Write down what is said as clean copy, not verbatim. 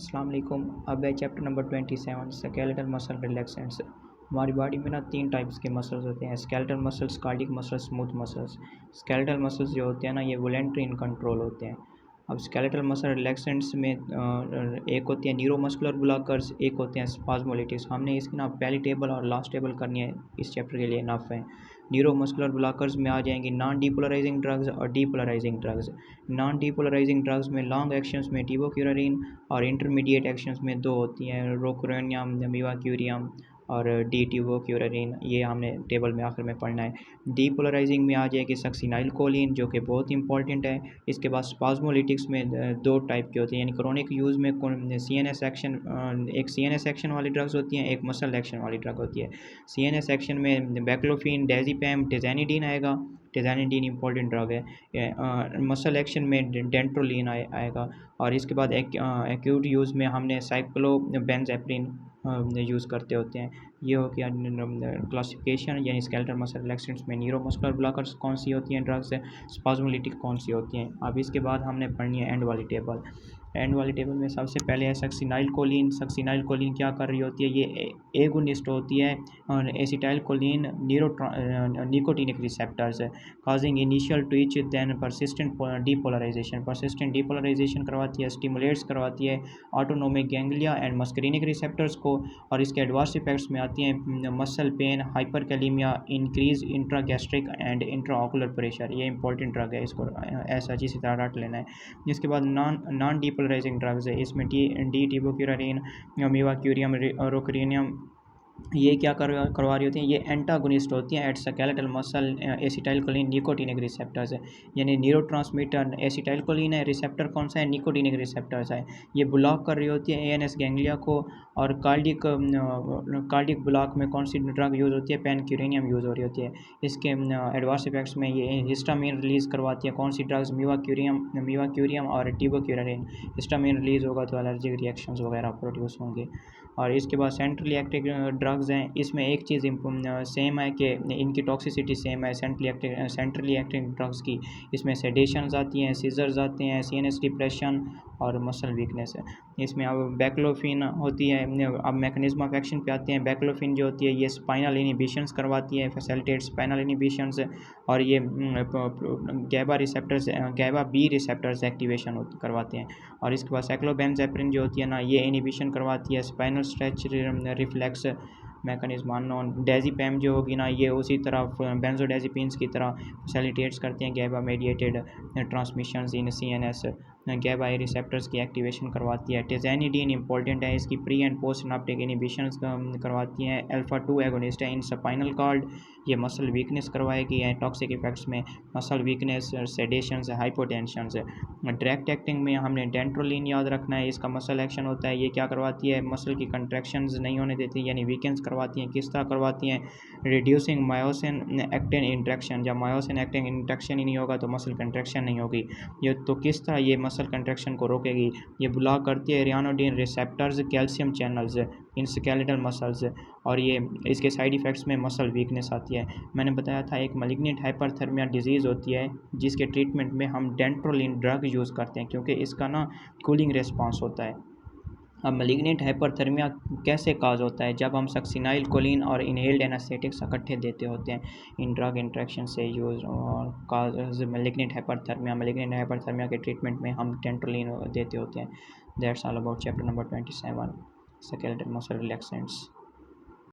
अस्सलाम वालेकुम। अब है chapter number 27 skeletal muscle relaxants. हमारी बॉडी में ना 3 टाइप्स के मसल्स होते हैं, skeletal muscles, cardiac muscles, smooth muscles. Skeletal muscles जो होते हैं ना ये वॉलंटरी इन कंट्रोल होते हैं। अब स्केलेटल मसल रिलैक्सेंट्स में एक होती है न्यूरोमस्कुलर ब्लॉकर्स, एक होते हैं स्पाज्मोलिटिक्स। हमने इसकी ना पहली टेबल और लास्ट टेबल करनी है, इस चैप्टर के लिए इनफ है। न्यूरोमस्कुलर ब्लॉकर्स में आ जाएंगी नॉन डीपोलराइजिंग ड्रग्स और depolarising drugs. Non depolarizing drugs में लॉन्ग एक्शंस में टिबोक्यूरारिन और इंटरमीडिएट एक्शंस में दो होती हैं, रोकुरेनियम, मीवाक्यूरियम और डी टिबोक्यूरारिन। ये हमने टेबल में आखिर में पढ़ना है। डीपोलराइजिंग में आ जाएगी सक्सिनाइल कोलिन जो कि बहुत इंपॉर्टेंट है। इसके बाद स्पाज्मोलिटिक्स में दो टाइप के होते हैं, यानी क्रोनिक यूज़ में सीएनएस एक्शन, एक सीएनएस एक्शन वाली ड्रग्स होती हैं, एक मसल एक्शन वाली ड्रग होती है। सीएनएस एक्शन में बैक्लोफिन, डेजिपैम, टिज़ैनिडीन आएगा। टिज़ैनिडीन इंपॉर्टेंट ड्रग है। मसल एक्शन में डेंट्रोलिन आएगा। और इसके बाद एक्यूट यूज़ में हमने साइक्लोबेंज़ेपिन यूज़ करते होते हैं। ये हो गया क्लासिफिकेशन, यानी स्केलेटल मसल रिलैक्सेंट्स में न्यूरोमस्कुलर ब्लॉकर्स कौन सी होती हैं ड्रग्स, स्पाज्मोलिटिक कौन सी होती हैं। अब इसके बाद हमने पढ़नी है एंड वाली टेबल। एंड वाली टेबल में सबसे पहले है सक्सिनाइल कोलिन। सक्सिनाइल कोलिन क्या कर रही होती है, ये एगोनिस्ट होती है और एसिटाइल कोलिन निकोटिनिक रिसेप्टर्स है, causing initial twitch then persistent depolarisation करवाती है, स्टिमुलेट्स करवाती है autonomic ganglia and muscarinic receptors को। और इसके एडवर्स इफेक्ट्स में आती हैं muscle pain, hyperkalaemia, increase intragastric and intraocular pressure. ये इंपॉर्टेंट ड्रग है, इसको ऐसा इसी तरह रट लेना है। इसके बाद नॉन डीपोलराइजिंग ड्रग्स है, इसमें डी टिबोक्यूरारिन, मीवाक्यूरियम, रोकरीनियम। ये क्या करवा रही होती हैं, ये एंटागोनिस्ट होती हैं at skeletal muscle acetylcholine nicotinic receptors है, यानी न्यूरोट्रांसमीटर एसिटाइलकोलिन है, रिसेप्टर कौन सा है, निकोटिनिक रिसेप्टर्स है। ये ब्लॉक कर रही होती है एएनएस गैंग्लिया को। और कार्डिक ब्लॉक में कौन सी ड्रग यूज़ होती है, पेनक्यूरेनियम यूज़ हो रही होती है। इसके एडवर्स इफेक्ट्स में ये हिस्टामिन रिलीज़ करवाती है, कौन सी ड्रग्स, मीवाक्यूरियम और टिबोक्यूरारिन। हिस्टामिन रिलीज़ होगा तो एलर्जिक रिएक्शंस वगैरह प्रोड्यूस होंगे। और इसके बाद सेंट्रली एक्टिव ड्रग्स हैं, इसमें एक चीज़ सेम है कि इनकी टॉक्सिसिटी सेम है सेंट्रली एक्टिव ड्रग्स की। इसमें सेडेशंस आती हैं, सीजर्स आते हैं, सीएनएस डिप्रेशन और मसल वीकनेस है। इसमें अब बैक्लोफिन होती है। अब मैकेनिज्म ऑफ एक्शन पे आते हैं। बैक्लोफिन जो होती है ये स्पाइनल इनिबिशंस करवाती है, फैसिलिटेट स्पाइनल इनिबिशंस। और ये गैबा बी रिसेप्टर्स एक्टिवेशन करवाते हैं। और इसके बाद साइक्लोबेंज़ेपिन जो होती है ना, ये इनिबिशन करवाती है spinal stretch reflex mechanism unknown. Diazepam जो होगी ना, ये उसी तरह बेंजोडाइज़ेपिन्स की तरह फैसिलिटेट्स करते हैं गैबा मेडिएटेड ट्रांसमिशंस इन सीएनएस। गैबा ए रिसेप्टर्स की एक्टिवेशन करवाती है। टिज़ैनिडीन इंपॉर्टेंट है, इसकी pre and post synaptic inhibitions करवाती हैं। अल्फा 2 एगोनिस्ट है इन स्पाइनल कॉर्ड, ये मसल वीकनेस करवाएगी। टॉक्सिक इफेक्ट्स में मसल वीकनेस, सेडेशंस, हाइपोटेंशंस। डायरेक्ट एक्टिंग में हमने डेंट्रोलिन याद रखना है, इसका मसल एक्शन होता है। ये क्या करवाती है, मसल की कंट्रैक्शंस नहीं होने देती, यानी वीकेंस करवाती हैं। किस तरह करवाती हैं, रिड्यूसिंग मायोसिन एक्टिन इंट्रैक्शन। जब मायोसिन एक्टिन इंट्रैक्शन ही नहीं होगा तो मसल कंट्रैक्शन नहीं होगी। ये तो किस तरह ये मसल कंट्रैक्शन को रोकेगी, ये ब्लॉक करती है ryanodine receptors, calcium channels in skeletal muscles. और ये इसके साइड इफ़ेक्ट्स में मसल वीकनेस आती है। मैंने बताया था एक मैलिग्नेंट हाइपरथर्मिया डिजीज़ होती है जिसके ट्रीटमेंट में हम डेंट्रोलिन ड्रग यूज़ करते हैं, क्योंकि इसका ना कूलिंग रिस्पॉन्स होता है। अब मैलिग्नेंट हाइपरथर्मिया कैसे काज होता है, जब हम सक्सिनाइल कोलिन और इनहेल्ड एनेस्थेटिक्स इकट्ठे देते होते हैं इन ड्रग इंट्रैक्शन से यूज़ और काज मैलिग्नेंट हाइपरथर्मिया के ट्रीटमेंट में हम डेंट्रोलिन देते होते हैं। That's all about chapter number 27 skeletal muscle relaxants.